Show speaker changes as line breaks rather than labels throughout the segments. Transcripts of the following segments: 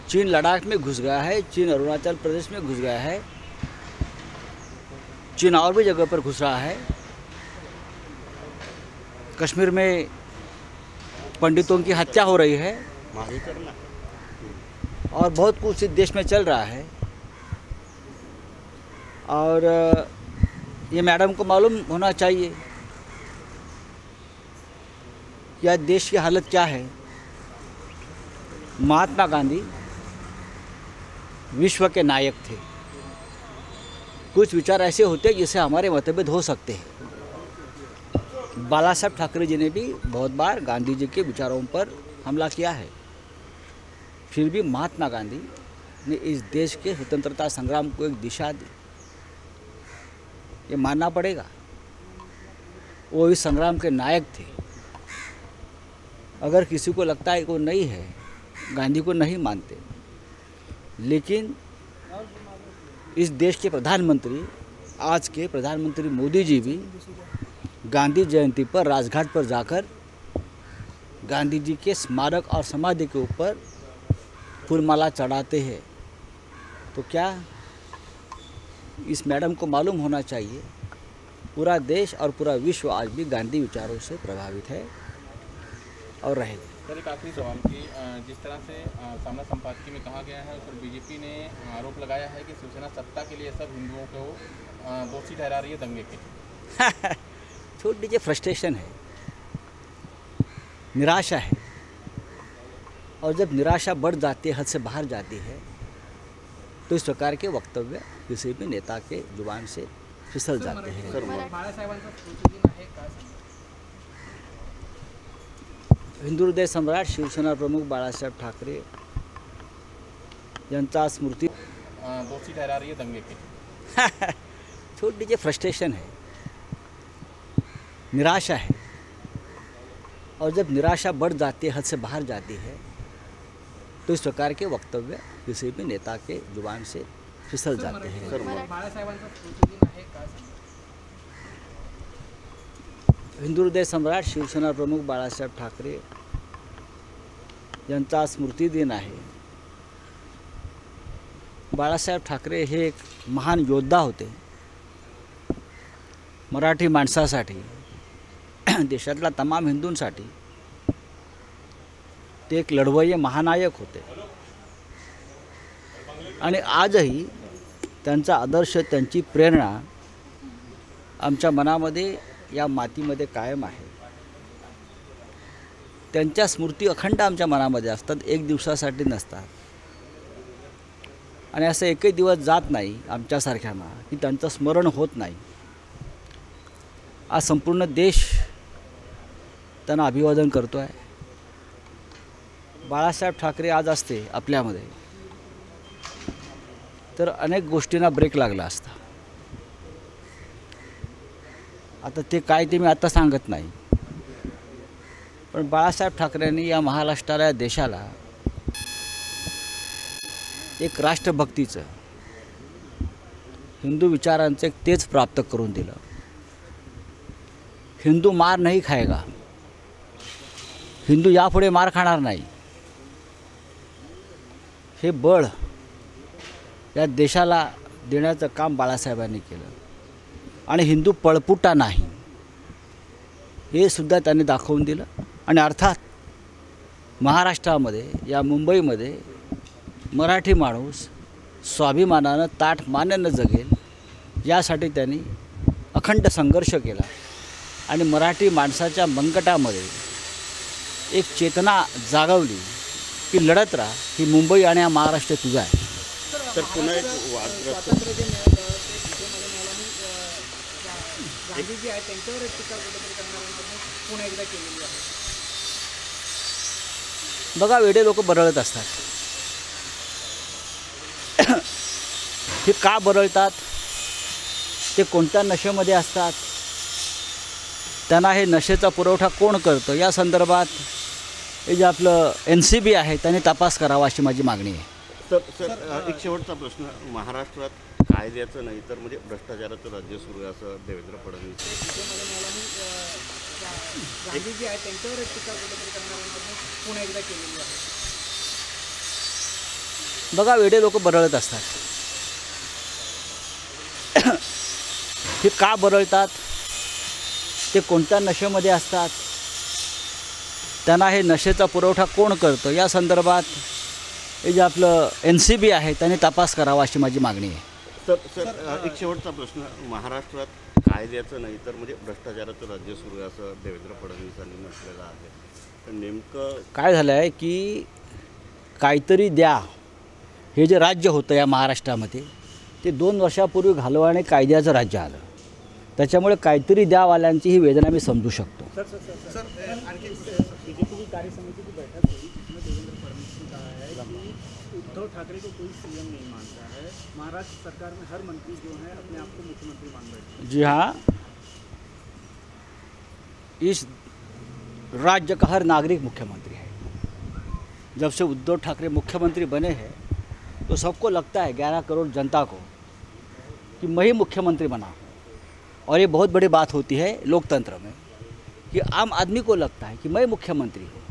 चीन लद्दाख में घुस गया है, चीन अरुणाचल प्रदेश में घुस गया है, चीन और भी जगह पर घुस रहा है। कश्मीर में पंडितों की हत्या हो रही है और बहुत कुछ इस देश में चल रहा है। और ये मैडम को मालूम होना चाहिए कि आज देश की हालत क्या है। महात्मा गांधी विश्व के नायक थे। कुछ विचार ऐसे होते जिससे हमारे मतभेद हो सकते हैं। बाला साहब ठाकरे जी ने भी बहुत बार गांधी जी के विचारों पर हमला किया है, फिर भी महात्मा गांधी ने इस देश के स्वतंत्रता संग्राम को एक दिशा दी। ये मानना पड़ेगा, वो इस संग्राम के नायक थे। अगर किसी को लगता है कि वो नहीं है, गांधी को नहीं मानते, लेकिन इस देश के प्रधानमंत्री, आज के प्रधानमंत्री मोदी जी भी गांधी जयंती पर राजघाट पर जाकर गांधी जी के स्मारक और समाधि के ऊपर फूलमाला चढ़ाते हैं। तो क्या इस मैडम को मालूम होना चाहिए, पूरा देश और पूरा विश्व आज भी गांधी विचारों से प्रभावित है और रहेगा।
सर, एक आखिरी सवाल कि जिस तरह से सामना संपादकीय में कहा गया है, उस पर बीजेपी ने आरोप लगाया है कि शिवसेना सत्ता के लिए सब हिंदुओं को दोषी ठहरा रही है दंगे के।
छोड़ दीजिए, फ्रस्ट्रेशन है, निराशा है। और जब निराशा बढ़ जाती है, हद से बाहर जाती है, तो इस प्रकार के वक्तव्य किसी भी नेता के जुबान से फिसल जाते हैं। हिंदू हृदय सम्राट शिवसेना प्रमुख बाळासाहेब ठाकरे यांचा स्मृती
दोषी ठहरा रही है दंगे के।
छोड़ दीजिए, फ्रस्ट्रेशन है, निराशा है। और जब निराशा बढ़ जाती है, हद से बाहर जाती है, तो इस प्रकार के वक्तव्य किसी भी नेता के जुबान से फिसल जाते हैं। हिंदू हृदय सम्राट शिवसेना प्रमुख बाळासाहेब ठाकरे यांचा स्मृती दिन आहे। बाळासाहेब ठाकरे हे एक महान योद्धा होते। मराठी माणसासाठी, देशातल्या तमाम हिंदूंसाठी ते एक लढवय्ये महानायक होते। आणि आजही त्यांचा आदर्श, त्यांची प्रेरणा आमच्या मनामध्ये, या मातीमध्ये कायम आहे। त्यांच्या स्मृती अखंड आमच्या मनामध्ये असतात, एक दिवसासाठी नसतात। आणि असं एकही दिवस जात नाही आमच्यासारख्यांना की त्यांचं स्मरण होत नाही। आज संपूर्ण देश त्यांना अभिवादन करतो आहे। बाळासाहेब ठाकरे आज असते आपल्यामध्ये तर अनेक गोष्टींना ब्रेक लागला असता। आता ते काय ते मी आता सांगत नाही, पण बाळासाहेब ठाकरेंनी या महाराष्ट्राला, या देशाला एक राष्ट्रभक्तीचं, हिंदू विचारांचं एक तेज प्राप्त करून दिलं। हिंदू मार नहीं खाएगा, हिंदू यापुढे मार खाणार नाही, हे बळ या देशाला देण्याचं काम बाळासाहेबांनी केलं। आणि हिंदू पळपुटा नाही हे सुद्धा त्यांनी दाखवून दिलं। आणि अर्थात महाराष्ट्रामध्ये, या मुंबईमध्ये मराठी माणूस स्वाभिमानानं, ताठ मानेनं जगेल यासाठी त्यांनी अखंड संघर्ष केला। आणि मराठी माणसाच्या मनगटामध्ये एक चेतना जागवली की लढत राहा, ही मुंबई आणि हा महाराष्ट्र तुझा आहे।
तर पुन्हा एक वादग्रस्त
बघा, वेडे लोक बरळत असतात। हे का बरळतात, ते कोणत्या नशेमध्ये असतात, त्यांना हे नशेचा पुरवठा कोण करतं, या संदर्भात हे जे आपलं NCB आहे त्यांनी तपास करावा अशी माझी मागणी आहे।
सर, एक शेवटचा प्रश्न, महाराष्ट्रात कायद्याचं नाही तर म्हणजे भ्रष्टाचाराचं राज्य सुरू आहे असं देवेंद्र फडणवीस
बघा वेडे लोक बरळत असतात. ते का बरळतात, ते कोणत्या नशेमध्ये असतात, त्यांना हे नशेचा पुरवठा कोण करतं, या संदर्भात हे जे आपलं NCB आहे त्याने तपास करावा अशी माझी मागणी आहे.
सर एक शेवटचा प्रश्न. महाराष्ट्रात कायद्याचं नाही तर म्हणजे भ्रष्टाचाराचं राज्य सुरू आहे असं देवेंद्र फडणवीसांनी म्हटलेलं आहे. तर नेमकं
काय झालं आहे की काहीतरी द्या हे जे राज्य होतं या महाराष्ट्रामध्ये ते 2 वर्षापूर्वी घालवाने कायद्याचं राज्य आलं. त्याच्यामुळे काहीतरी द्यावाल्यांची ही वेदना मी समजू शकतो.
बीजेपी की कार्य समिति की बैठक हुई जिसमें देवेंद्र फडणवीस ने कहा है कि उद्धव ठाकरे को कोई सीएम नहीं मानता है, महाराष्ट्र सरकार में हर मंत्री जो है अपने आप को मुख्यमंत्री मान बैठे हैं.
जी हाँ, इस राज्य का हर नागरिक मुख्यमंत्री है. जब से उद्धव ठाकरे मुख्यमंत्री बने हैं तो सबको लगता है 11 करोड़ जनता को कि मैं ही मुख्यमंत्री बना. और ये बहुत बड़ी बात होती है लोकतंत्र में कि आम आदमी को लगता है कि मैं मुख्यमंत्री हूँ,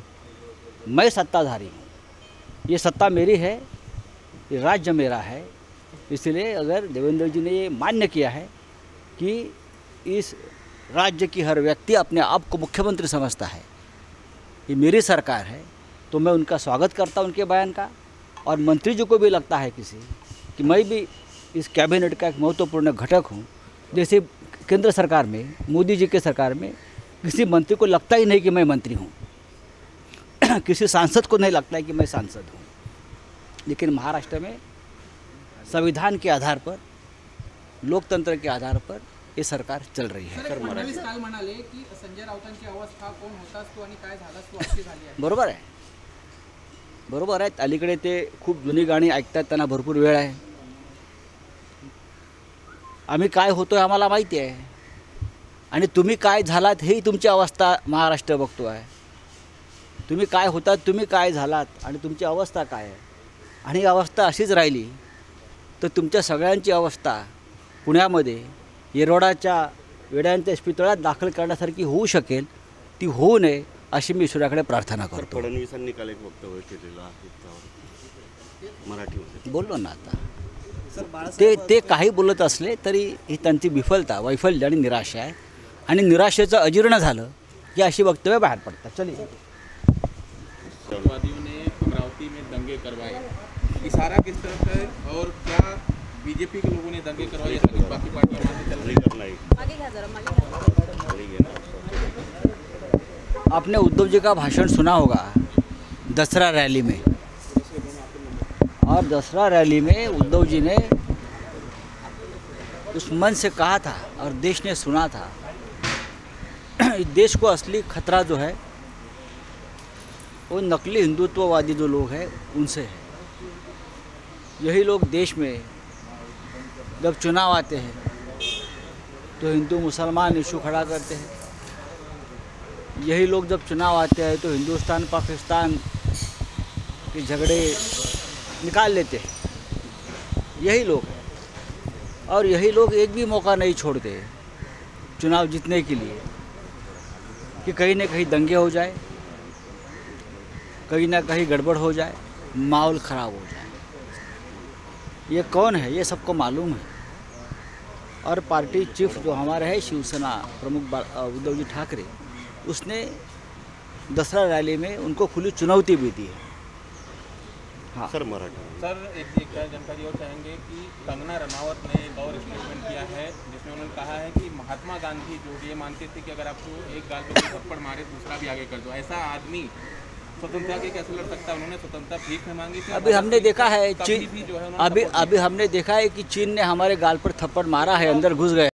मैं सत्ताधारी हूँ, ये सत्ता मेरी है, ये राज्य मेरा है. इसलिए अगर देवेंद्र जी ने ये मान्य किया है कि इस राज्य की हर व्यक्ति अपने आप को मुख्यमंत्री समझता है, ये मेरी सरकार है, तो मैं उनका स्वागत करता हूँ उनके बयान का. और मंत्री जी को भी लगता है किसी कि मैं भी इस कैबिनेट का एक महत्वपूर्ण घटक हूँ. जैसे केंद्र सरकार में, मोदी जी के सरकार में किसी मंत्री को लगता ही नहीं कि मैं मंत्री हूँ, किसी सांसद को नहीं लगता है कि मैं सांसद हूँ. लेकिन महाराष्ट्र में संविधान के आधार पर, लोकतंत्र के आधार पर ये सरकार चल रही है.
फडणवीस काल म्हणाले की संजय राऊतांची अवस्था कोण होतास तू आणि काय झालास तू अशी झाली आहे.
बरोबर आहे, बरोबर आहे. अलीकडे ते खूप जुनी गाणी ऐकतात, त्यांना भरपूर वेळ आहे. आम्ही काय होतोय आम्हाला माहिती आहे, आणि तुम्ही काय झालात हेही तुमची अवस्था महाराष्ट्र बघतो आहे. तुम्ही काय होतात, तुम्ही काय झालात आणि तुमची अवस्था काय आहे. आणि ही अवस्था अशीच राहिली तर तुमच्या सगळ्यांची अवस्था पुण्यामध्ये येरवडाच्या वेड्यांच्या इस्पितळात दाखल करण्यासारखी होऊ शकेल, ती होऊ नये अशी मी ईश्वराकडे प्रार्थना
सर
करतो.
फडणवीसांनी काल एक वक्तव्य केलेलं आहे त्यावर मराठीमध्ये.
बोललो ना आता, ते काही बोलत असले तरी ही त्यांची विफलता, वैफल्य आणि निराशा आहे. आणि निराशेचं अजीर्ण झालं की अशी वक्तव्य बाहेर पडतात. चलिए,
आतंकवादियों ने अमरावती में दंगे करवाए, इशारा किस तरफ है और क्या बीजेपी के लोगों ने दंगे करवाए ऐसा कुछ बाकी पार्टियां वहाँ से चल रही
करना है.
आपने उद्धव जी का भाषण सुना होगा दसरा रैली में, और दसरा रैली में उद्धव जी ने उस मन से कहा था और देश ने सुना था, इस देश को असली खतरा जो है वो नकली हिंदुत्ववादी जो लोग हैं उनसे है. यही लोग देश में जब चुनाव आते हैं तो हिंदू मुसलमान इशू खड़ा करते हैं. यही लोग जब चुनाव आते हैं तो हिंदुस्तान पाकिस्तान के झगड़े निकाल लेते हैं. यही लोग हैं, और यही लोग एक भी मौका नहीं छोड़ते चुनाव जीतने के लिए कि कहीं ना कहीं दंगे हो जाए, कहीं ना कहीं गड़बड़ हो जाए, माहौल ख़राब हो जाए. ये कौन है ये सबको मालूम है. और पार्टी चीफ जो हमारे है शिवसेना प्रमुख उद्धव जी ठाकरे, उसने दसरा रैली में उनको खुली चुनौती भी दी है. हाँ
सर मराठी.
सर एक जानकारी और चाहेंगे कि कंगना रनावत ने एक और स्टेटमेंट किया है जिसमें उन्होंने कहा है कि महात्मा गांधी जो ये मानते थे कि अगर आपको एक गाल पे थप्पड़ मारे दूसरा भी आगे कर दो, ऐसा आदमी स्वतंत्रता के कैसे लड़ सकता है. उन्होंने स्वतंत्रता भीख में मांगी थी.
अभी हमने देखा है
कभी भी जो है
अभी हमने देखा है कि चीन ने हमारे गाल पर थप्पड़ मारा है, अंदर घुस गए.